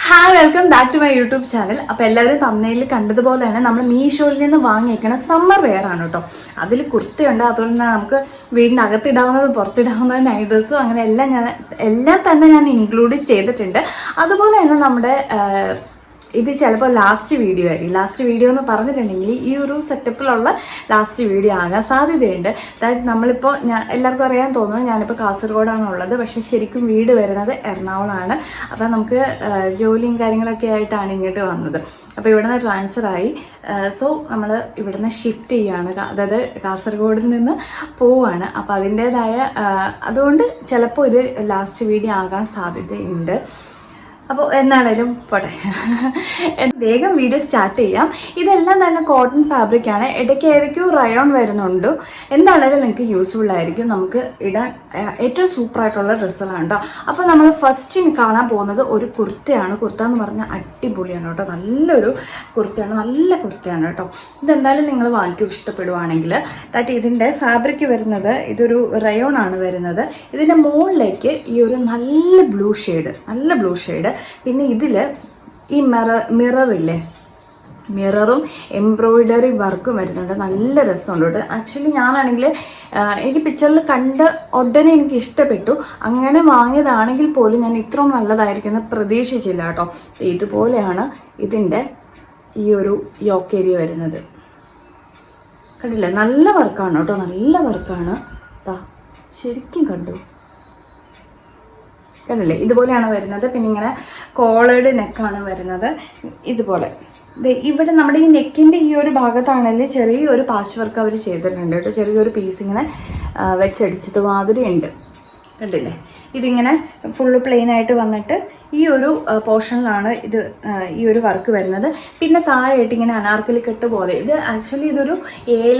Hi welcome back to my YouTube channel. അപ്പോൾ എല്ലാവരും തമ്മിൽ കണ്ടതുപോലെ തന്നെ നമ്മൾ മീഷോയിൽ നിന്ന് വാങ്ങിയേക്കണ സമ്മർ വെയർ ആണ് കേട്ടോ. അതിൽ കുർത്തയുണ്ട്, അതുപോലെ തന്നെ നമുക്ക് വീടിൻ്റെ അകത്തിടാവുന്നതും പുറത്തിടാവുന്ന നൈറ്റ് ഡ്രസ്സും അങ്ങനെ എല്ലാം തന്നെ ഞാൻ ഇൻക്ലൂഡ് ചെയ്തിട്ടുണ്ട്. അതുപോലെ തന്നെ നമ്മുടെ ഇത് ചിലപ്പോൾ ലാസ്റ്റ് വീഡിയോ ആയിരിക്കും. ലാസ്റ്റ് വീഡിയോ എന്ന് പറഞ്ഞിട്ടുണ്ടെങ്കിൽ ഈ ഒരു സെറ്റപ്പിലുള്ള ലാസ്റ്റ് വീഡിയോ ആകാൻ സാധ്യതയുണ്ട്. അതായത് നമ്മളിപ്പോൾ എല്ലാവർക്കും അറിയാൻ തോന്നുന്നു ഞാനിപ്പോൾ കാസർഗോഡാണ് ഉള്ളത്, പക്ഷേ ശരിക്കും വീട് വരുന്നത് എറണാകുളമാണ്. അപ്പോൾ നമുക്ക് ജോലിയും കാര്യങ്ങളൊക്കെ ആയിട്ടാണ് ഇങ്ങോട്ട് വന്നത്. അപ്പോൾ ഇവിടുന്ന് ട്രാൻസ്ഫറായി. സോ നമ്മൾ ഇവിടുന്ന് ഷിഫ്റ്റ് ചെയ്യുകയാണ്, അതായത് കാസർഗോഡിൽ നിന്ന് പോവുകയാണ്. അപ്പോൾ അതുകൊണ്ട് ചിലപ്പോൾ ഇത് ലാസ്റ്റ് വീഡിയോ ആകാൻ സാധ്യതയുണ്ട്. അപ്പോൾ എന്നാണേലും പോട്ടെ, വേഗം വീഡിയോ സ്റ്റാർട്ട് ചെയ്യാം. ഇതെല്ലാം തന്നെ കോട്ടൺ ഫാബ്രിക്കാണ്. ഇടയ്ക്ക് റയോൺ വരുന്നുണ്ട്. എന്താണേലും നിങ്ങൾക്ക് യൂസ്ഫുൾ ആയിരിക്കും, നമുക്ക് ഇടാൻ ഏറ്റവും സൂപ്പറായിട്ടുള്ള ഡ്രസ്സുകളാണ് കേട്ടോ. അപ്പോൾ നമ്മൾ ഫസ്റ്റ് കാണാൻ പോകുന്നത് ഒരു കുർത്തയാണ്. കുർത്ത എന്ന് പറഞ്ഞാൽ അടിപൊളിയാണ് കേട്ടോ, നല്ലൊരു കുർത്തയാണ്, നല്ല കുർത്തയാണ് കേട്ടോ. ഇതെന്തായാലും നിങ്ങൾ വാങ്ങിക്കും ഇഷ്ടപ്പെടുവാണെങ്കിൽ. ഇതിൻ്റെ ഫാബ്രിക് വരുന്നത് ഇതൊരു റയോൺ ആണ് വരുന്നത്. ഇതിൻ്റെ മുകളിലേക്ക് ഈ ഒരു നല്ല ബ്ലൂ ഷെയ്ഡ്, പിന്നെ ഇതിൽ ഈ മിററില്ലേ, മിററും എംബ്രോയിഡറി വർക്കും വരുന്നുണ്ട്. നല്ല രസമുണ്ട് കേട്ടോ. ആക്ച്വലി ഞാനാണെങ്കിൽ എനിക്ക് പിക്ചറിൽ കണ്ട ഉടനെ എനിക്ക് ഇഷ്ടപ്പെട്ടു. അങ്ങനെ വാങ്ങിയതാണെങ്കിൽ പോലും ഞാൻ ഇത്രയും നല്ലതായിരിക്കുമെന്ന് പ്രതീക്ഷിച്ചില്ല കേട്ടോ. ഇതുപോലെയാണ് ഇതിൻ്റെ ഈ ഒരു യോക്ക് ഏരിയ വരുന്നത്. കണ്ടില്ലേ, നല്ല വർക്കാണ് കേട്ടോ, നല്ല വർക്കാണ്. ശരിക്കും കണ്ടു, കണ്ടില്ലേ, ഇതുപോലെയാണ് വരുന്നത്. പിന്നെ ഇങ്ങനെ കോളേഡ് നെക്കാണ് വരുന്നത്. ഇതുപോലെ ഇവിടെ നമ്മുടെ ഈ നെക്കിൻ്റെ ഈ ഒരു ഭാഗത്താണെങ്കിൽ ചെറിയൊരു പാച്ച് വർക്ക് അവർ ചെയ്തിട്ടുണ്ട് കേട്ടോ. ചെറിയൊരു പീസ് ഇങ്ങനെ വെച്ചടിച്ചത് മാതിരി ഉണ്ട്, കണ്ടില്ലേ. ഇതിങ്ങനെ ഫുള്ള് പ്ലെയിൻ ആയിട്ട് വന്നിട്ട് ഈ ഒരു പോർഷനിലാണ് ഈ ഒരു വർക്ക് വരുന്നത്. പിന്നെ താഴെയായിട്ട് ഇങ്ങനെ അനാർക്കലി കട്ട് പോലെ, ഇത് ആക്ച്വലി ഇതൊരു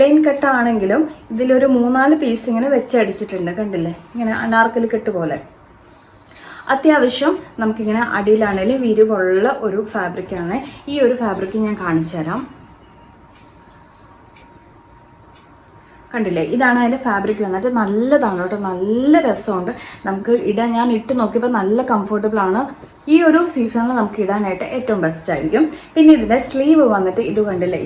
ലൈൻ കട്ടാണെങ്കിലും ഇതിലൊരു 3-4 പീസ് ഇങ്ങനെ വെച്ചടിച്ചിട്ടുണ്ട്, കണ്ടില്ലേ. ഇങ്ങനെ അനാർക്കലി കട്ട് പോലെ അത്യാവശ്യം നമുക്കിങ്ങനെ അടിയിലാണെങ്കിലും വിരിവുള്ള ഒരു ഫാബ്രിക്കാണ്. ഈ ഒരു ഫാബ്രിക് ഞാൻ കാണിച്ചു തരാം. കണ്ടില്ലേ, ഇതാണ് അതിൻ്റെ ഫാബ്രിക് വന്നിട്ട്. നല്ലതാണ് കേട്ടോ, നല്ല രസമുണ്ട് നമുക്ക് ഇടാൻ. ഞാൻ ഇട്ട് നോക്കിയപ്പോൾ നല്ല കംഫർട്ടബിൾ ആണ്. ഈ ഒരു സീസണിൽ നമുക്ക് ഇടാനായിട്ട് ഏറ്റവും ബെസ്റ്റ് ആയിരിക്കും. പിന്നെ ഇതിൻ്റെ സ്ലീവ് വന്നിട്ട് ഇത് കണ്ടില്ലേ,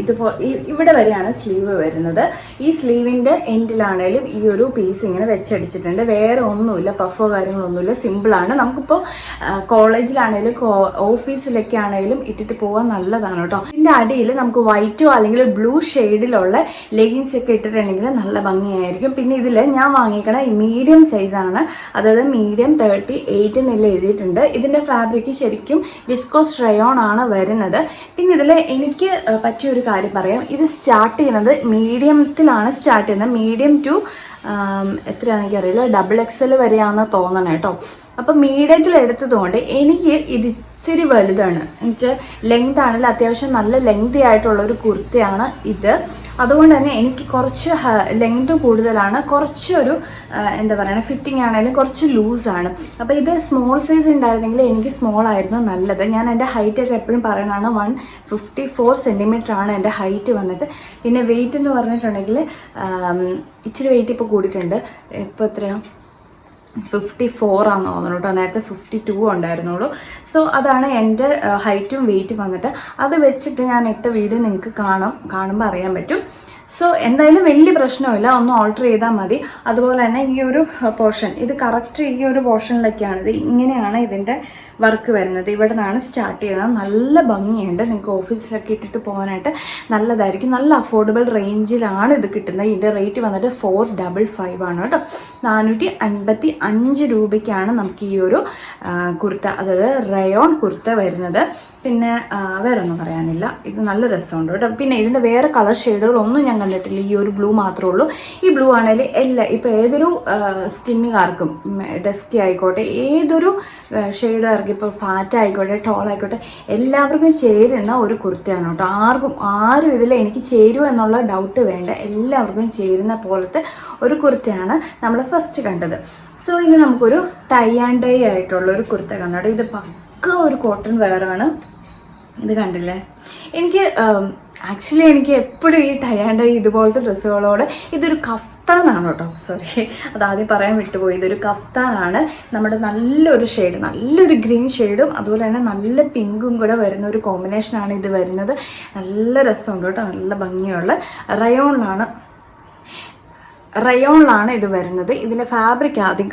ഇവിടെ വരെയാണ് സ്ലീവ് വരുന്നത്. ഈ സ്ലീവിൻ്റെ എൻഡിലാണേലും ഈ ഒരു പീസ് ഇങ്ങനെ വെച്ചടിച്ചിട്ടുണ്ട്. വേറെ ഒന്നുമില്ല, പഫോ കാര്യങ്ങളൊന്നുമില്ല, സിമ്പിളാണ്. നമുക്കിപ്പോൾ കോളേജിലാണേലും ഓഫീസിലൊക്കെ ആണെങ്കിലും ഇട്ടിട്ട് പോകാൻ നല്ലതാണ് കേട്ടോ. ഇതിൻ്റെ അടിയിൽ നമുക്ക് വൈറ്റോ അല്ലെങ്കിൽ ബ്ലൂ ഷെയ്ഡിലുള്ള ലെഗിൻസ് ഒക്കെ ഇട്ടിട്ടുണ്ടെങ്കിൽ നല്ല ഭംഗിയായിരിക്കും. പിന്നെ ഇതിൽ ഞാൻ വാങ്ങിക്കണ ഈ മീഡിയം സൈസാണ്, അതായത് മീഡിയം 38 എന്നുള്ള എഴുതിയിട്ടുണ്ട്. ഇതിൻ്റെ ഫാബ്രിക് ശരിക്കും വിസ്കോസ് റയോൺ ആണ് വരുന്നത്. പിന്നെ ഇതിൽ എനിക്ക് പറ്റിയൊരു കാര്യം പറയാം, ഇത് സ്റ്റാർട്ട് ചെയ്യുന്നത് മീഡിയത്തിലാണ് സ്റ്റാർട്ട് ചെയ്യുന്നത്. മീഡിയം ടു എത്രയാണെന്ന് എനിക്കറിയില്ല, XXL വരെയാണെന്ന് തോന്നണം കേട്ടോ. അപ്പം മീഡിയത്തിൽ എടുത്തതുകൊണ്ട് എനിക്ക് ഇത് ഇത്തിരി വലുതാണ്. എന്നുവെച്ചാൽ ലെങ്ത് ആണെങ്കിൽ അത്യാവശ്യം നല്ല ലെങ്തി ആയിട്ടുള്ളൊരു കുർത്തയാണ് ഇത്. അതുകൊണ്ട് തന്നെ എനിക്ക് കുറച്ച് ലെങ്ത് കൂടുതലാണ്, കുറച്ചൊരു എന്താ പറയുക, ഫിറ്റിംഗ് ആണെങ്കിലും കുറച്ച് ലൂസാണ്. അപ്പോൾ ഇത് സ്മോൾ സൈസ് ഉണ്ടായിരുന്നെങ്കിൽ എനിക്ക് സ്മോൾ ആയിരുന്നു നല്ലത്. ഞാൻ എൻ്റെ ഹൈറ്റൊക്കെ എപ്പോഴും പറയുന്നതാണ് 154 സെൻറ്റിമീറ്റർ ആണ് എൻ്റെ ഹൈറ്റ് വന്നിട്ട്. പിന്നെ വെയിറ്റ് എന്ന് പറഞ്ഞിട്ടുണ്ടെങ്കിൽ ഇച്ചിരി വെയിറ്റ് ഇപ്പോൾ കൂടിയിട്ടുണ്ട്. ഇപ്പോൾ എത്രയാണ്, 54 ആണെന്ന് തോന്നുന്നു കേട്ടോ. നേരത്തെ 52 ഉണ്ടായിരുന്നുള്ളൂ. സോ അതാണ് എൻ്റെ ഹൈറ്റും വെയിറ്റും വന്നിട്ട്. അത് വെച്ചിട്ട് ഞാൻ ഇട്ട വീഡിയോ നിങ്ങൾക്ക് കാണുമ്പോൾ അറിയാൻ പറ്റും. സോ എന്തായാലും വലിയ പ്രശ്നമില്ല, ഒന്ന് ഓൾട്ടർ ചെയ്താൽ മതി. അതുപോലെ തന്നെ ഈ ഒരു പോർഷൻ, ഇത് കറക്റ്റ് ഈ ഒരു പോർഷനിലൊക്കെയാണ്, ഇത് ഇങ്ങനെയാണ് ഇതിൻ്റെ വർക്ക് വരുന്നത്. ഇവിടെ നിന്നാണ് സ്റ്റാർട്ട് ചെയ്യുന്നത്. നല്ല ഭംഗിയുണ്ട്, നിങ്ങൾക്ക് ഓഫീസിലൊക്കെ ഇട്ടിട്ട് പോകാനായിട്ട് നല്ലതായിരിക്കും. നല്ല അഫോർഡബിൾ റേഞ്ചിലാണ് ഇത് കിട്ടുന്നത്. ഇതിൻ്റെ റേറ്റ് വന്നിട്ട് 455 ആണ് കേട്ടോ. 455 രൂപയ്ക്കാണ് നമുക്ക് ഈ ഒരു കുർത്ത, അതായത് റയോൺ കുർത്ത വരുന്നത്. പിന്നെ വേറെ ഒന്നും പറയാനില്ല, ഇത് നല്ല രസമുണ്ട് കേട്ടോ. പിന്നെ ഇതിൻ്റെ വേറെ കളർ ഷെയ്ഡുകളൊന്നും ഞാൻ കണ്ടിട്ടില്ല, ഈ ഒരു ബ്ലൂ മാത്രമേ ഉള്ളൂ. ഈ ബ്ലൂ ആണെങ്കിൽ ഇപ്പോൾ ഏതൊരു സ്കിന്നുകാർക്കും, ഡസ്കി ആയിക്കോട്ടെ, ഏതൊരു ഷെയ്ഡുകാർക്കും, ഇപ്പോൾ ഫാറ്റ് ആയിക്കോട്ടെ ടോൾ ആയിക്കോട്ടെ, എല്ലാവർക്കും ചേരുന്ന ഒരു കുർത്തയാണ് കേട്ടോ. ആരും ഇതിൽ എനിക്ക് ചേരുമോ എന്നുള്ള ഡൗട്ട് വേണ്ട, എല്ലാവർക്കും ചേരുന്ന പോലത്തെ ഒരു കുർത്തയാണ് നമ്മൾ ഫസ്റ്റ് കണ്ടത്. സോ ഇനി നമുക്കൊരു ടൈ ആൻഡ് ഡൈ ആയിട്ടുള്ള ഒരു കുർത്ത കണ്ടോ. ഇത് പക്ക ഒരു കോട്ടൺ വെയറാണ്. ഇത് കണ്ടില്ലേ, എനിക്ക് ആക്ച്വലി എനിക്ക് എപ്പോഴും ഈ ടൈ ആൻഡ് ഡൈ ഇതുപോലത്തെ ഡ്രസ്സുകളോട്, ഇതൊരു കഫ്താനാണ് കേട്ടോ, സോറി അതാദ്യം പറയാൻ വിട്ടുപോയി. ഇതൊരു കഫ്താനാണ്. നമ്മുടെ നല്ലൊരു ഷെയ്ഡ്, നല്ലൊരു ഗ്രീൻ ഷെയ്ഡും അതുപോലെ തന്നെ നല്ല പിങ്കും കൂടെ വരുന്ന ഒരു കോമ്പിനേഷനാണ് ഇത് വരുന്നത്. നല്ല രസമുണ്ട് കേട്ടോ, നല്ല ഭംഗിയുള്ള റയോണിലാണ് ഇത് വരുന്നത്. ഇതിൻ്റെ ഫാബ്രിക് ആദ്യം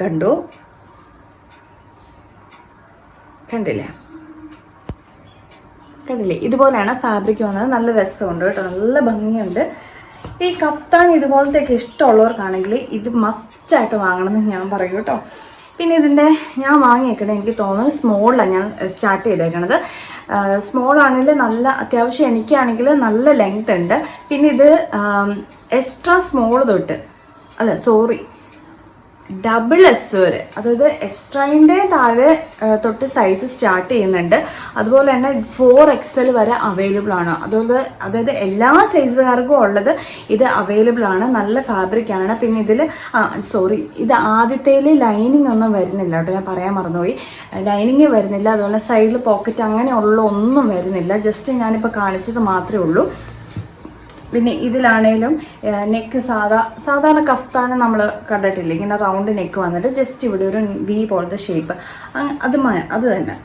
കണ്ടില്ലേ, ഇതുപോലെയാണ് ഫാബ്രിക് വന്നത്. നല്ല രസമുണ്ട് കേട്ടോ, നല്ല ഭംഗിയുണ്ട്. ഈ കഫ്താൻ ഇതുപോലത്തെയൊക്കെ ഇഷ്ടമുള്ളവർക്കാണെങ്കിൽ ഇത് മസ്റ്റായിട്ട് വാങ്ങണമെന്ന് ഞാൻ പറയും കേട്ടോ. പിന്നെ ഇതിൻ്റെ ഞാൻ വാങ്ങിയേക്കണത് എനിക്ക് തോന്നുന്നു സ്മോളിലാണ് ഞാൻ സ്റ്റാർട്ട് ചെയ്തേക്കണത്. സ്മോളാണെങ്കിൽ നല്ല അത്യാവശ്യം എനിക്കാണെങ്കിൽ നല്ല ലെങ്ത് ഉണ്ട്. പിന്നെ ഇത് എക്സ്ട്രാ സ്മോൾ തൊട്ട് ഡബിൾ എസ് വരെ, അതായത് എക്സ്ട്രാൻ്റെ താഴെ തൊട്ട് സൈസ് സ്റ്റാർട്ട് ചെയ്യുന്നുണ്ട്. അതുപോലെ തന്നെ 4XL വരെ അവൈലബിൾ ആണ്. അതായത് എല്ലാ സൈസുകാർക്കും ഉള്ളത് ഇത് അവൈലബിൾ ആണ്. നല്ല ഫാബ്രിക്കാണ്. പിന്നെ ഇതിൽ ഇത് ആദ്യത്തേൽ ലൈനിങ് ഒന്നും വരുന്നില്ല കേട്ടോ, ഞാൻ പറയാൻ മറന്നുപോയി. ലൈനിങ് വരുന്നില്ല. അതുപോലെ സൈഡിൽ പോക്കറ്റ് അങ്ങനെയുള്ള ഒന്നും വരുന്നില്ല. ജസ്റ്റ് ഞാനിപ്പോൾ കാണിച്ചത് മാത്രമേ ഉള്ളൂ. പിന്നെ ഇതിലാണേലും നെക്ക് സാധാരണ കഫ്താനം നമ്മൾ കണ്ടിട്ടില്ലേ, ഇങ്ങനെ റൗണ്ട് നെക്ക് വന്നിട്ട് ജസ്റ്റ് ഇവിടെ ഒരു വി പോലത്തെ ഷേപ്പ്, അത് തന്നെ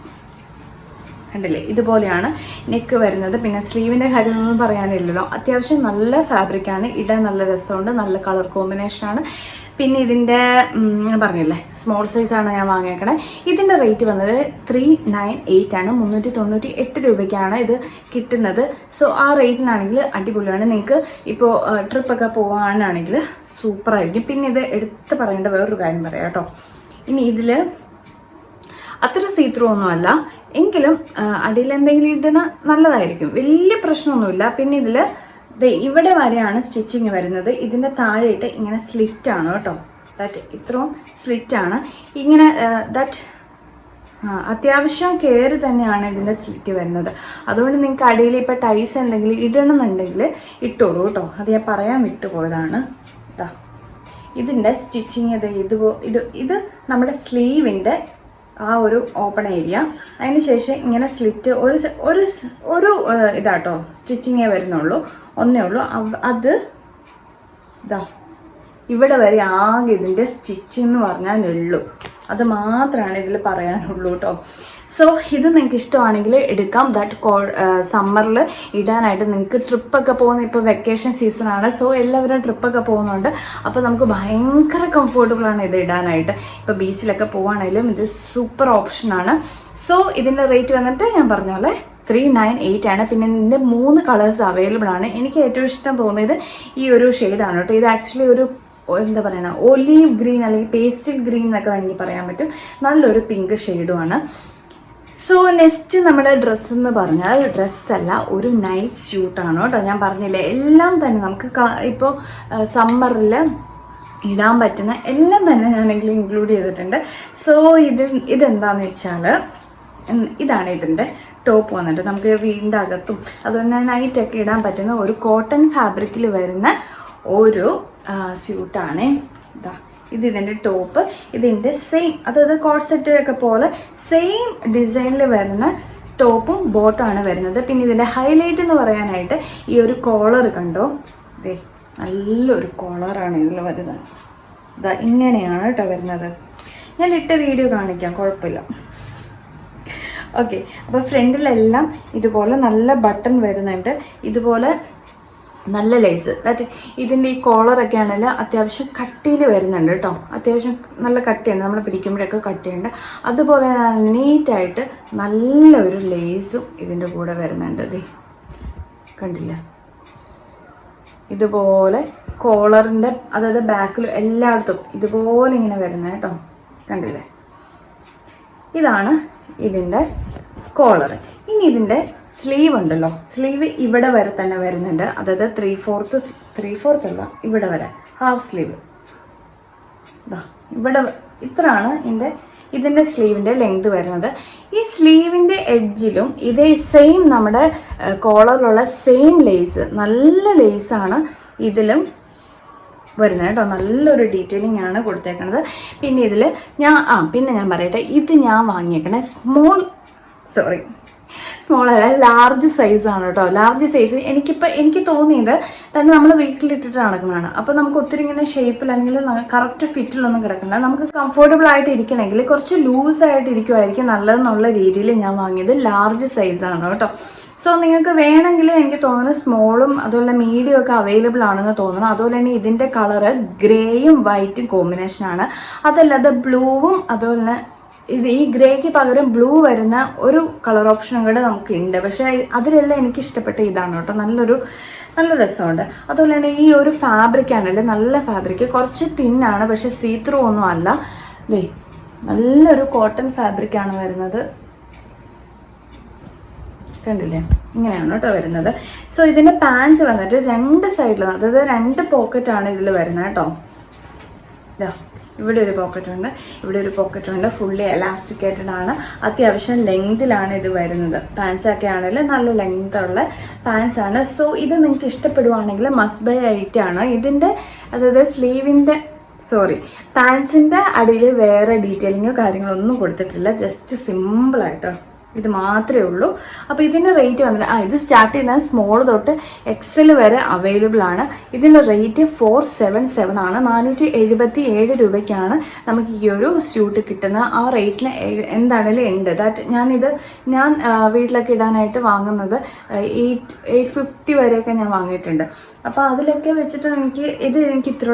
കണ്ടില്ലേ, ഇതുപോലെയാണ് നെക്ക് വരുന്നത്. പിന്നെ സ്ലീവിൻ്റെ കാര്യമൊന്നും പറയാനില്ലല്ലോ, അത്യാവശ്യം നല്ല ഫാബ്രിക്കാണ്, ഇടാൻ നല്ല രസമുണ്ട്, നല്ല കളർ കോമ്പിനേഷനാണ്. പിന്നെ ഇതിൻ്റെ ഞാൻ പറഞ്ഞില്ലേ സ്മോൾ സൈസാണ് ഞാൻ വാങ്ങിയേക്കണേ. ഇതിൻ്റെ റേറ്റ് വന്നത് 398 ആണ്, 398 രൂപയ്ക്കാണ് ഇത് കിട്ടുന്നത്. സോ ആ റേറ്റിനാണെങ്കിൽ അടിപൊളിയാണ്. നിങ്ങൾക്ക് ഇപ്പോൾ ട്രിപ്പൊക്കെ പോകാനാണെങ്കിൽ സൂപ്പറായിരിക്കും. പിന്നെ ഇത് എടുത്ത് പറയേണ്ട വേറൊരു കാര്യം പറയാം കേട്ടോ. ഇനി ഇതിൽ അത്ര സീത്രൂ ഒന്നുമല്ല, എങ്കിലും അടിയിൽ എന്തെങ്കിലും ഇടണ നല്ലതായിരിക്കും, വലിയ പ്രശ്നമൊന്നുമില്ല. പിന്നെ ഇതിൽ ഇവിടെ വരെയാണ് സ്റ്റിച്ചിങ് വരുന്നത്. ഇതിൻ്റെ താഴെയിട്ട് ഇങ്ങനെ സ്ലിറ്റാണ് കേട്ടോ, ഇത്രയും സ്ലിറ്റാണ് ഇങ്ങനെ. അത്യാവശ്യം കയറി തന്നെയാണ് ഇതിൻ്റെ സ്ലിറ്റ് വരുന്നത്. അതുകൊണ്ട് നിങ്ങൾക്ക് അടിയിൽ ഇപ്പോൾ ടൈസ് എന്തെങ്കിലും ഇടണമെന്നുണ്ടെങ്കിൽ ഇട്ടോളൂ കേട്ടോ, അത് ഞാൻ പറയാൻ വിട്ടുപോയതാണ്. ഇതിൻ്റെ സ്റ്റിച്ചിങ് ഇത് നമ്മുടെ സ്ലീവിൻ്റെ ആ ഒരു ഓപ്പൺ ഏരിയ, അതിന് ശേഷം ഇങ്ങനെ സ്ലിറ്റ് ഒരു ഇതാട്ടോ സ്റ്റിച്ചിങ്ങേ വരുന്നുള്ളൂ, ഒന്നേ ഉള്ളൂ. അത് ഇവിടെ വരെ ആകെ ഇതിൻ്റെ സ്റ്റിച്ചിങ് എന്ന് പറഞ്ഞാലുള്ളൂ, അത് മാത്രമാണ് ഇതിൽ പറയാനുള്ളൂ കേട്ടോ. സോ ഇത് നിങ്ങൾക്ക് ഇഷ്ടമാണെങ്കിൽ എടുക്കാം. സമ്മറിൽ ഇടാനായിട്ട് നിങ്ങൾക്ക് ട്രിപ്പൊക്കെ പോകുന്ന ഇപ്പോൾ വെക്കേഷൻ സീസണാണ്. സോ എല്ലാവരും ട്രിപ്പൊക്കെ പോകുന്നുണ്ട്. അപ്പോൾ നമുക്ക് ഭയങ്കര കംഫർട്ടബിളാണ് ഇത് ഇടാനായിട്ട്. ഇപ്പോൾ ബീച്ചിലൊക്കെ പോകുകയാണെങ്കിലും ഇത് സൂപ്പർ ഓപ്ഷനാണ്. സോ ഇതിൻ്റെ റേറ്റ് വന്നിട്ട് ഞാൻ പറഞ്ഞ പോലെ 398 ആണ്. പിന്നെ ഇതിൻ്റെ 3 കളേഴ്സ് അവൈലബിൾ ആണ്. എനിക്ക് ഏറ്റവും ഇഷ്ടം തോന്നിയത് ഈ ഒരു ഷെയ്ഡാണ് കേട്ടോ. ഇത് ആക്ച്വലി ഒരു എന്താ പറയുക, ഒലീവ് ഗ്രീൻ അല്ലെങ്കിൽ പേസ്റ്റൽ ഗ്രീൻ എന്നൊക്കെ വേണമെങ്കിൽ പറയാൻ പറ്റും. നല്ലൊരു പിങ്ക് ഷെയ്ഡുമാണ്. സോ നെക്സ്റ്റ് നമ്മുടെ ഡ്രസ്സ് എന്ന് പറഞ്ഞാൽ ഡ്രസ്സല്ല, ഒരു നൈറ്റ് സ്യൂട്ടാണ് കേട്ടോ. ഞാൻ പറഞ്ഞില്ലേ എല്ലാം തന്നെ നമുക്ക് ഇപ്പോൾ സമ്മറിൽ ഇടാൻ പറ്റുന്ന എല്ലാം തന്നെ ഞാനെങ്കിലും ഇൻക്ലൂഡ് ചെയ്തിട്ടുണ്ട്. സോ ഇതെന്താണെന്ന് വെച്ചാൽ ഇതാണ് ഇതിൻ്റെ ടോപ്പ് വന്നിട്ട് നമുക്ക് വീടിൻ്റെ അകത്തും അതുപോലെ നൈറ്റൊക്കെ ഇടാൻ പറ്റുന്ന ഒരു കോട്ടൺ ഫാബ്രിക്കിൽ വരുന്ന ഒരു സ്യൂട്ടാണ്. ഇതിൻ്റെ ടോപ്പ്, ഇതിൻ്റെ സെയിം, അതായത് കോട്ട് സെറ്റ് ഒക്കെ പോലെ സെയിം ഡിസൈനിൽ വരുന്ന ടോപ്പും ബോട്ടമാണ് വരുന്നത്. പിന്നെ ഇതിൻ്റെ ഹൈലൈറ്റ് എന്ന് പറയാനായിട്ട് ഈ ഒരു കോളർ കണ്ടോ, നല്ലൊരു കോളറാണ് ഇതിൽ വരുന്നത്. ഇങ്ങനെയാണ് കേട്ടോ വരുന്നത്. ഞാൻ ഇട്ട വീഡിയോ കാണിക്കാം, കുഴപ്പമില്ല. ഓക്കെ, അപ്പോൾ ഫ്രണ്ടിലെല്ലാം ഇതുപോലെ നല്ല ബട്ടൺ വരുന്നുണ്ട്, ഇതുപോലെ നല്ല ലേസ്. ഇതിൻ്റെ ഈ കോളറൊക്കെ ആണെങ്കിൽ അത്യാവശ്യം കട്ടിയിൽ വരുന്നുണ്ട് കേട്ടോ, അത്യാവശ്യം നല്ല കട്ടിയുണ്ട്, നമ്മൾ പിടിക്കുമ്പോഴൊക്കെ കട്ടിയുണ്ട്. അതുപോലെ നീറ്റായിട്ട് നല്ലൊരു ലേസും ഇതിൻ്റെ കൂടെ വരുന്നുണ്ട്. കണ്ടില്ല, ഇതുപോലെ കോളറിൻ്റെ അതായത് ബാക്കിൽ എല്ലായിടത്തും ഇതുപോലെ ഇങ്ങനെ വരുന്നത് കേട്ടോ, കണ്ടില്ലേ. ഇതാണ് ഇതിൻ്റെ കോളർ. ഇനി ഇതിൻ്റെ സ്ലീവ് ഉണ്ടല്ലോ, സ്ലീവ് ഇവിടെ വരെ തന്നെ വരുന്നുണ്ട്, അതായത് 3/4 അല്ല, ഇവിടെ വരെ ഹാഫ് സ്ലീവ്. ഇവിടെ ഇത്രയാണ് ഇതിൻ്റെ സ്ലീവിൻ്റെ ലെങ്ത് വരുന്നത്. ഈ സ്ലീവിൻ്റെ എഡ്ജിലും ഇതേ സെയിം നമ്മുടെ കോളറിലുള്ള സെയിം ലേസ്, നല്ല ലേസാണ് ഇതിലും വരുന്നത് കേട്ടോ. നല്ലൊരു ഡീറ്റെയിലിംഗ് ആണ് കൊടുത്തേക്കുന്നത്. പിന്നെ ഇതിൽ ഞാൻ പറയട്ടെ, ഇത് ഞാൻ വാങ്ങിയേക്കണേ സ്മോൾ അല്ല, ലാർജ് സൈസാണ് കേട്ടോ. ലാർജ് സൈസ് എനിക്ക് തോന്നിയത് തന്നെ നമ്മൾ വീട്ടിലിട്ടിട്ട് നടക്കുന്നതാണ്. അപ്പോൾ നമുക്ക് ഒത്തിരി ഇങ്ങനെ ഷേപ്പിൽ അല്ലെങ്കിൽ കറക്റ്റ് ഫിറ്റിലൊന്നും കിടക്കണ്ട. നമുക്ക് കംഫർട്ടബിൾ ആയിട്ട് ഇരിക്കണമെങ്കിൽ കുറച്ച് ലൂസായിട്ട് ഇരിക്കുമായിരിക്കും നല്ലതെന്നുള്ള രീതിയിൽ ഞാൻ വാങ്ങിയത് ലാർജ് സൈസാണ് കേട്ടോ. സോ നിങ്ങൾക്ക് വേണമെങ്കിൽ എനിക്ക് തോന്നുന്നു സ്മോളും അതുപോലെ മീഡിയം ഒക്കെ അവൈലബിൾ ആണെന്ന് തോന്നുന്നു. അതുപോലെ തന്നെ ഇതിൻ്റെ കളറ് ഗ്രേയും വൈറ്റും കോമ്പിനേഷനാണ്. അതല്ലാതെ ബ്ലൂവും അതുപോലെ തന്നെ ഈ ഗ്രേക്ക് പകരം ബ്ലൂ വരുന്ന ഒരു കളർ ഓപ്ഷനും കൂടെ നമുക്കുണ്ട്. പക്ഷേ അതിലെല്ലാം എനിക്ക് ഇഷ്ടപ്പെട്ട ഇതാണ് കേട്ടോ. നല്ല രസമുണ്ട്. അതുപോലെ തന്നെ ഈ ഒരു ഫാബ്രിക് ആണല്ലേ, നല്ല ഫാബ്രിക്, കുറച്ച് തിന്നാണ് പക്ഷെ സീത്രൂ ഒന്നും അല്ല. ദേ നല്ലൊരു കോട്ടൺ ഫാബ്രിക്കാണ് വരുന്നത്. കണ്ടില്ലേ, ഇങ്ങനെയാണ് കേട്ടോ വരുന്നത്. സോ ഇതിൻ്റെ പാൻസ് വന്നിട്ട് 2 സൈഡിലും, അതായത് 2 പോക്കറ്റാണ് ഇതിൽ വരുന്നത് കേട്ടോ. ഇതാ ഇവിടെ ഒരു പോക്കറ്റുണ്ട്, ഇവിടെ ഒരു പോക്കറ്റുണ്ട്. ഫുള്ളി എലാസ്റ്റിക്കേറ്റഡ് ആണ്. അത്യാവശ്യം ലെങ്തിലാണ് ഇത് വരുന്നത്. പാൻസൊക്കെ ആണെങ്കിൽ നല്ല ലെങ്തുള്ള പാൻസാണ്. സോ ഇത് നിങ്ങൾക്ക് ഇഷ്ടപ്പെടുവാണെങ്കിൽ മസ്റ്റ് ബൈ ഐറ്റാണ്. ഇതിൻ്റെ അതായത് പാൻസിൻ്റെ അടിയിൽ വേറെ ഡീറ്റെയിലിങ്ങോ കാര്യങ്ങളൊന്നും കൊടുത്തിട്ടില്ല. ജസ്റ്റ് സിമ്പിളായിട്ടോ ഇത് മാത്രമേ ഉള്ളൂ. അപ്പോൾ ഇതിൻ്റെ റേറ്റ് വന്നിട്ട് ഇത് സ്റ്റാർട്ട് ചെയ്യുന്നത് സ്മോൾ തൊട്ട് എക്സൽ വരെ അവൈലബിൾ ആണ്. ഇതിൻ്റെ റേറ്റ് 477 ആണ്. 477 രൂപയ്ക്കാണ് നമുക്ക് ഈ ഒരു സ്യൂട്ട് കിട്ടുന്നത്. ആ റേറ്റിന് എന്താണേലും ഉണ്ട്. ഞാൻ വീട്ടിലൊക്കെ ഇടാനായിട്ട് വാങ്ങുന്നത് 850 വരെയൊക്കെ ഞാൻ വാങ്ങിയിട്ടുണ്ട്. അപ്പോൾ അതിലൊക്കെ വെച്ചിട്ട് എനിക്ക് ഇത്ര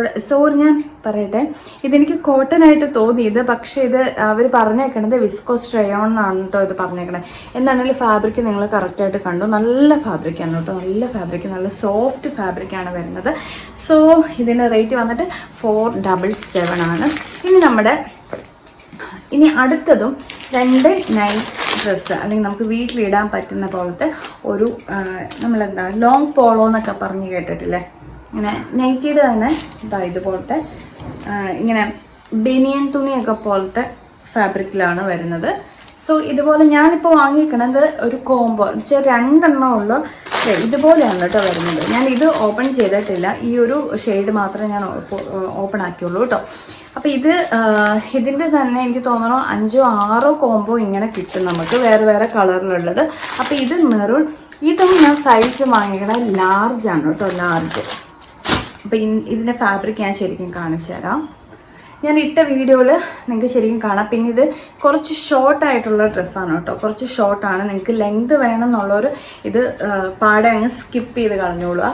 ഞാൻ പറയട്ടെ, ഇതെനിക്ക് കോട്ടൺ ആയിട്ട് തോന്നിയത്. പക്ഷേ ഇത് അവർ പറഞ്ഞേക്കണത് വിസ്കോസ് റയോൺ എന്നാണ് കേട്ടോ ഇത് പറഞ്ഞേക്കണത്. എന്താണെങ്കിലും ഫാബ്രിക് നിങ്ങൾ കറക്റ്റായിട്ട് കണ്ടു. നല്ല ഫാബ്രിക്കാണ് കേട്ടോ, നല്ല ഫാബ്രിക്, നല്ല സോഫ്റ്റ് ഫാബ്രിക്കാണ് വരുന്നത്. സോ ഇതിൻ്റെ റേറ്റ് വന്നിട്ട് 477 ആണ്. ഇനി അടുത്തതും 2 നൈറ്റ് ഡ്രസ്സ്, അല്ലെങ്കിൽ നമുക്ക് വീട്ടിലിടാൻ പറ്റുന്ന പോലത്തെ ഒരു നമ്മളെന്താ ലോങ് പോളോ എന്നൊക്കെ പറഞ്ഞ് കേട്ടിട്ടില്ലേ, ഇങ്ങനെ നൈറ്റിയുടെ തന്നെ ഇതുപോലത്തെ ഇങ്ങനെ ബനിയൻ തുണിയൊക്കെ പോലത്തെ ഫാബ്രിക്കിലാണ് വരുന്നത്. സോ ഇതുപോലെ ഞാനിപ്പോൾ വാങ്ങിയിരിക്കണത് ഒരു കോംബോ വെച്ചാൽ 2 എണ്ണം ഉള്ളു. ഇതുപോലെയാണ് കേട്ടോ വരുന്നത്. ഞാൻ ഇത് ഓപ്പൺ ചെയ്തിട്ടില്ല, ഈ ഒരു ഷെയ്ഡ് മാത്രമേ ഞാൻ ഓപ്പൺ ആക്കിയുള്ളൂ കേട്ടോ. അപ്പോൾ ഇതിൻ്റെ തന്നെ എനിക്ക് തോന്നുന്നു 5ഓ 6ഓ കോംബോ ഇങ്ങനെ കിട്ടും നമുക്ക്, വേറെ വേറെ കളറിലുള്ളത്. അപ്പോൾ ഇത് മെറൂൺ, ഇതും ഞാൻ സൈസ് വാങ്ങിക്കണത് ലാർജാണ് കേട്ടോ, ലാർജ്. അപ്പോൾ ഇതിൻ്റെ ഫാബ്രിക് ഞാൻ ശരിക്കും കാണിച്ചു തരാം. ഞാൻ ഇട്ട വീഡിയോയിൽ നിങ്ങൾക്ക് ശരിക്കും കാണാം. പിന്നെ ഇത് കുറച്ച് ഷോർട്ടായിട്ടുള്ള ഡ്രസ്സാണ് കേട്ടോ, കുറച്ച് ഷോർട്ടാണ്. നിങ്ങൾക്ക് ലെങ്ത് വേണമെന്നുള്ളവർ ഇത് പാടെ അങ്ങ് സ്കിപ്പ് ചെയ്ത് കളഞ്ഞോളുക.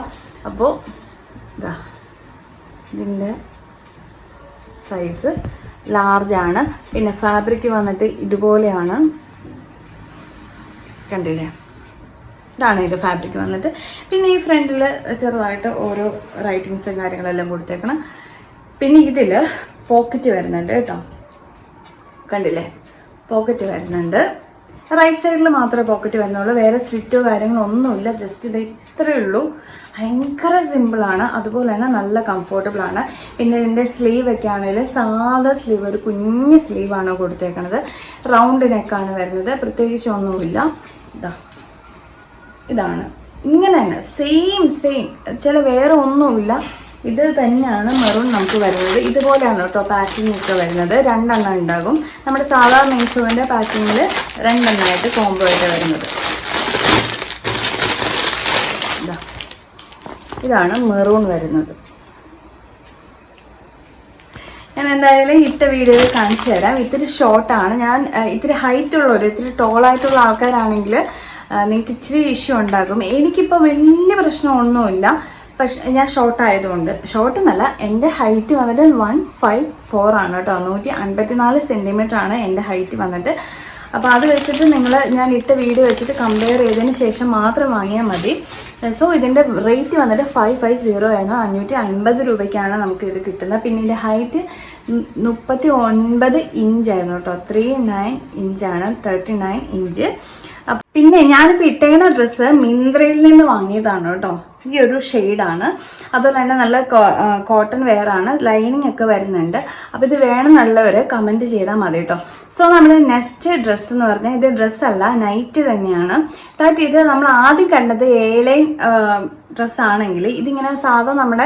അപ്പോൾ ഇതാ ഇതിൻ്റെ സൈസ് ലാർജാണ്. പിന്നെ ഫാബ്രിക് വന്നിട്ട് ഇതുപോലെയാണ്, കണ്ടില്ലേ, ഇതാണ് ഇത് ഫാബ്രിക് വന്നിട്ട്. പിന്നെ ഈ ഫ്രണ്ടിൽ ചെറുതായിട്ട് ഓരോ റൈറ്റിങ്സും കാര്യങ്ങളെല്ലാം കൊടുത്തേക്കണം. പിന്നെ ഇതിൽ പോക്കറ്റ് വരുന്നുണ്ട് കേട്ടോ, കണ്ടില്ലേ, പോക്കറ്റ് വരുന്നുണ്ട്. റൈറ്റ് സൈഡിൽ മാത്രമേ പോക്കറ്റ് വരുന്നുള്ളൂ, വേറെ സ്ലിറ്റോ കാര്യങ്ങളോ ഒന്നുമില്ല. ജസ്റ്റ് ഇത് ഇത്രയേ ഉള്ളൂ. ഭയങ്കര സിമ്പിളാണ്, അതുപോലെ തന്നെ നല്ല കംഫർട്ടബിളാണ്. പിന്നെ ഇതിൻ്റെ സ്ലീവൊക്കെ ആണെങ്കിൽ സാധാ സ്ലീവ്, ഒരു കുഞ്ഞ് സ്ലീവാണ് കൊടുത്തേക്കണത്. റൗണ്ട് നെക്കാണ് വരുന്നത്, പ്രത്യേകിച്ച് ഒന്നുമില്ല. ഇതാണ് ഇങ്ങനെ തന്നെ സെയിം ചില വേറെ ഒന്നുമില്ല. ഇത് തന്നെയാണ് മെറൂൺ നമുക്ക് വരുന്നത്. ഇതുപോലെയാണ് കേട്ടോ പാക്കിംഗ് ഒക്കെ വരുന്നത്. 2 എണ്ണം ഉണ്ടാകും. നമ്മുടെ സാധാരണ മീഷോൻ്റെ പാക്കിങ്ങിൽ 2 എണ്ണമായിട്ട് കോംബോ ആയിട്ട് വരുന്നത്. ഇതാണ് മെറൂൺ വരുന്നത്. ഞാൻ എന്തായാലും ഇട്ട വീഡിയോയിൽ കാണിച്ചു തരാം. ഇത്തിരി ഷോർട്ടാണ്. ഞാൻ ഇത്തിരി ഹൈറ്റുള്ളവർ, ഇത്തിരി ടോളായിട്ടുള്ള ആൾക്കാരാണെങ്കിൽ നിങ്ങൾക്ക് ഇച്ചിരി ഇഷ്യൂ ഉണ്ടാകും. എനിക്കിപ്പോൾ വലിയ പ്രശ്നമൊന്നുമില്ല. പക്ഷേ ഞാൻ ഷോർട്ട് ആയതുകൊണ്ട്, ഷോർട്ടെന്നല്ല, എൻ്റെ ഹൈറ്റ് വന്നിട്ട് 154 ആണ് കേട്ടോ, 154 സെൻറ്റിമീറ്റർ ആണ് എൻ്റെ ഹൈറ്റ് വന്നിട്ട്. അപ്പോൾ അത് വെച്ചിട്ട് ഞാൻ ഇട്ട വീഡിയോ വെച്ചിട്ട് കമ്പയർ ചെയ്തതിന് ശേഷം മാത്രം വാങ്ങിയാൽ മതി. സോ ഇതിൻ്റെ റേറ്റ് വന്നിട്ട് 550 ആയിരുന്നു. 550 രൂപയ്ക്കാണ് നമുക്ക് ഇത് കിട്ടുന്നത്. പിന്നെ ഇതിൻ്റെ ഹൈറ്റ് 39 ഇഞ്ചായിരുന്നു കേട്ടോ, 39 ഇഞ്ചാണ്, 39 ഇഞ്ച്. പിന്നെ ഞാനിപ്പോൾ ഇട്ടേക്കുന്ന ഡ്രസ്സ് മിന്ത്രയിൽ നിന്ന് വാങ്ങിയതാണ് കേട്ടോ. ഈ ഒരു ഷെയ്ഡാണ്. അതുപോലെ തന്നെ നല്ല കോട്ടൺ വെയറാണ്, ലൈനിങ് ഒക്കെ വരുന്നുണ്ട്. അപ്പോൾ ഇത് വേണമെന്നുള്ളവർ കമൻറ്റ് ചെയ്താൽ മതി കേട്ടോ. സോ നമ്മുടെ നെക്സ്റ്റ് ഡ്രസ്സ് എന്ന് പറഞ്ഞാൽ ഇത് ഡ്രസ്സല്ല, നൈറ്റ് തന്നെയാണ്. ഇത് നമ്മൾ ആദ്യം കണ്ടത് A ലൈൻ ഡ്രസ്സാണെങ്കിൽ ഇതിങ്ങനെ സാധാ നമ്മൾ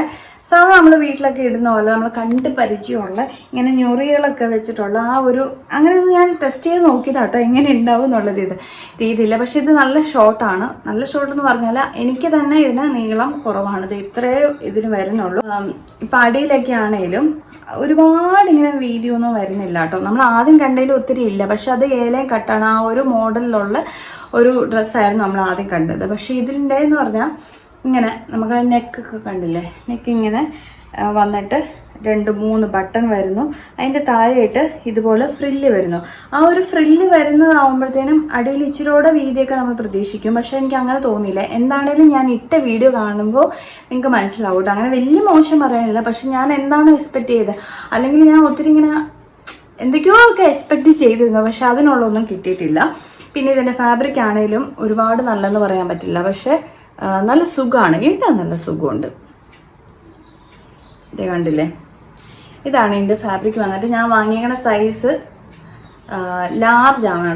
വീട്ടിലൊക്കെ ഇടുന്ന പോലെ നമ്മൾ കണ്ട് പരിചയമുള്ള ഇങ്ങനെ ഞൊറികളൊക്കെ വെച്ചിട്ടുള്ള ആ ഒരു അങ്ങനെയൊന്നും ഞാൻ ടെസ്റ്റ് ചെയ്ത് നോക്കിയതാട്ടോ എങ്ങനെ ഉണ്ടാവും എന്നുള്ളത് രീതിയില്ല. പക്ഷെ ഇത് നല്ല ഷോർട്ടാണ്. നല്ല ഷോർട്ട് എന്ന് പറഞ്ഞാൽ എനിക്ക് തന്നെ ഇതിന് നീളം കുറവാണ്. ഇത് ഇത്രേ ഇതിന് വരുന്നുള്ളൂ. ഇപ്പം അടിയിലൊക്കെ ആണെങ്കിലും ഒരുപാട് ഇങ്ങനെ വീഡിയോ ഒന്നും വരുന്നില്ല കേട്ടോ. നമ്മൾ ആദ്യം കണ്ടതിൽ ഒത്തിരി ഇല്ല, പക്ഷെ അത് ഏലയും കട്ടാണ്. ആ ഒരു മോഡലിലുള്ള ഒരു ഡ്രസ്സായിരുന്നു നമ്മൾ ആദ്യം കണ്ടത്. പക്ഷെ ഇതിൻ്റെ എന്ന് പറഞ്ഞാൽ ഇങ്ങനെ നമുക്ക് നെക്കൊക്കെ കണ്ടില്ലേ, നെക്ക് ഇങ്ങനെ വന്നിട്ട് 2-3 ബട്ടൺ വരുന്നു. അതിൻ്റെ താഴെയിട്ട് ഇതുപോലെ ഫ്രില്ല് വരുന്നു. ആ ഒരു ഫ്രില്ല് വരുന്നതാകുമ്പോഴത്തേനും അടിയിൽ ഇച്ചിരിയോടെ വീതിയൊക്കെ നമ്മൾ പ്രതീക്ഷിക്കും. പക്ഷേ എനിക്ക് അങ്ങനെ തോന്നിയില്ല. എന്താണേലും ഞാൻ ഇട്ട വീഡിയോ കാണുമ്പോൾ നിങ്ങൾക്ക് മനസ്സിലാവും കേട്ടോ. അങ്ങനെ വലിയ മോശം പറയാനില്ല. പക്ഷെ ഞാൻ എന്താണ് എക്സ്പെക്റ്റ് ചെയ്തത്, അല്ലെങ്കിൽ ഞാൻ ഒത്തിരി ഇങ്ങനെ എന്തൊക്കെയോ ഒക്കെ എക്സ്പെക്റ്റ് ചെയ്തിരുന്നു, പക്ഷെ അതിനുള്ളൊന്നും കിട്ടിയിട്ടില്ല. പിന്നെ ഇതിൻ്റെ ഫാബ്രിക് ആണെങ്കിലും ഒരുപാട് നല്ലതെന്ന് പറയാൻ പറ്റില്ല, പക്ഷേ നല്ല സുഖമാണ്. ഇടാൻ നല്ല സുഖമുണ്ട്. ഇത് കണ്ടില്ലേ, ഇതാണ് ഇതിൻ്റെ ഫാബ്രിക് വന്നിട്ട്. ഞാൻ വാങ്ങിയേക്കണ സൈസ് ലാർജാണ്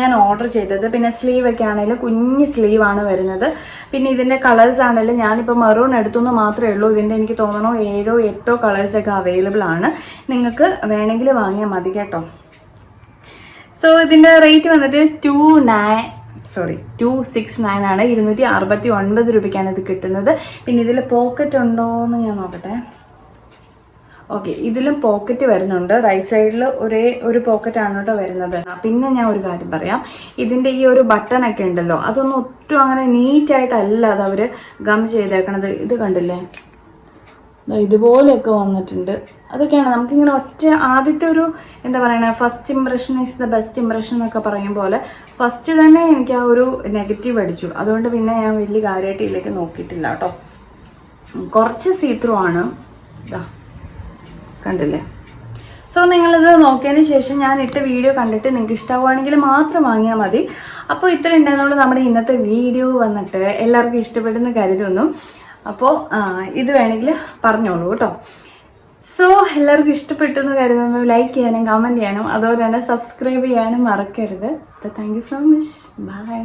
ഞാൻ ഓർഡർ ചെയ്തത്. പിന്നെ സ്ലീവൊക്കെ ആണെങ്കിലും കുഞ്ഞ് സ്ലീവാണ് വരുന്നത്. പിന്നെ ഇതിൻ്റെ കളേഴ്സ് ആണെങ്കിലും ഞാനിപ്പോൾ മെറൂൺ എടുത്തുനിന്ന് മാത്രമേ ഉള്ളൂ. ഇതിൻ്റെ എനിക്ക് തോന്നണോ 7-8 കളേഴ്സൊക്കെ അവൈലബിൾ ആണ്. നിങ്ങൾക്ക് വേണമെങ്കിൽ വാങ്ങിയാൽ മതി കേട്ടോ. സോ ഇതിൻ്റെ റേറ്റ് വന്നിട്ട് 269 ആണ്. 269 രൂപയ്ക്കാണ് ഇത് കിട്ടുന്നത്. പിന്നെ ഇതിൽ പോക്കറ്റ് ഉണ്ടോ എന്ന് ഞാൻ നോക്കട്ടെ. ഓക്കെ, ഇതിലും പോക്കറ്റ് വരുന്നുണ്ട്. റൈറ്റ് സൈഡിൽ ഒരേ ഒരു പോക്കറ്റാണ് കേട്ടോ വരുന്നത്. പിന്നെ ഞാൻ ഒരു കാര്യം പറയാം, ഇതിൻ്റെ ഈ ഒരു ബട്ടണൊക്കെ ഉണ്ടല്ലോ, അതൊന്നും ഒട്ടും അങ്ങനെ നീറ്റായിട്ടല്ല അത് അവർ ഗം ചെയ്തേക്കണത്. ഇത് കണ്ടില്ലേ, ഇതുപോലെയൊക്കെ വന്നിട്ടുണ്ട്. അതൊക്കെയാണ് നമുക്കിങ്ങനെ ആദ്യത്തെ ഒരു എന്താ പറയണ, first impression is the best impression എന്നൊക്കെ പറയും പോലെ ഫസ്റ്റ് തന്നെ എനിക്ക് ആ ഒരു നെഗറ്റീവ് അടിച്ചു. അതുകൊണ്ട് പിന്നെ ഞാൻ വലിയ കാര്യമായിട്ട് ഇതിലേക്ക് നോക്കിയിട്ടില്ല കേട്ടോ. കുറച്ച് സീത്രൂ ആണ്, ഇതാ കണ്ടില്ലേ. സോ നിങ്ങളിത് നോക്കിയതിന് ശേഷം ഞാൻ ഇട്ട വീഡിയോ കണ്ടിട്ട് നിങ്ങൾക്ക് ഇഷ്ടമാവുകയാണെങ്കിൽ മാത്രം വാങ്ങിയാൽ മതി. അപ്പോൾ ഇത്ര ഉണ്ടായിരുന്നുള്ളൂ നമ്മുടെ ഇന്നത്തെ വീഡിയോ വന്നിട്ട്. എല്ലാവർക്കും ഇഷ്ടപ്പെടുന്ന കരുതുന്നു. അപ്പോൾ ഇത് വേണമെങ്കിൽ പറഞ്ഞോളൂ കേട്ടോ. സോ എല്ലാവർക്കും ഇഷ്ടപ്പെട്ടു എന്ന് കരുതുന്നു. ലൈക്ക് ചെയ്യാനും കമൻറ്റ് ചെയ്യാനും അതുപോലെ തന്നെ സബ്സ്ക്രൈബ് ചെയ്യാനും മറക്കരുത്. അപ്പോൾ thank you so much. By.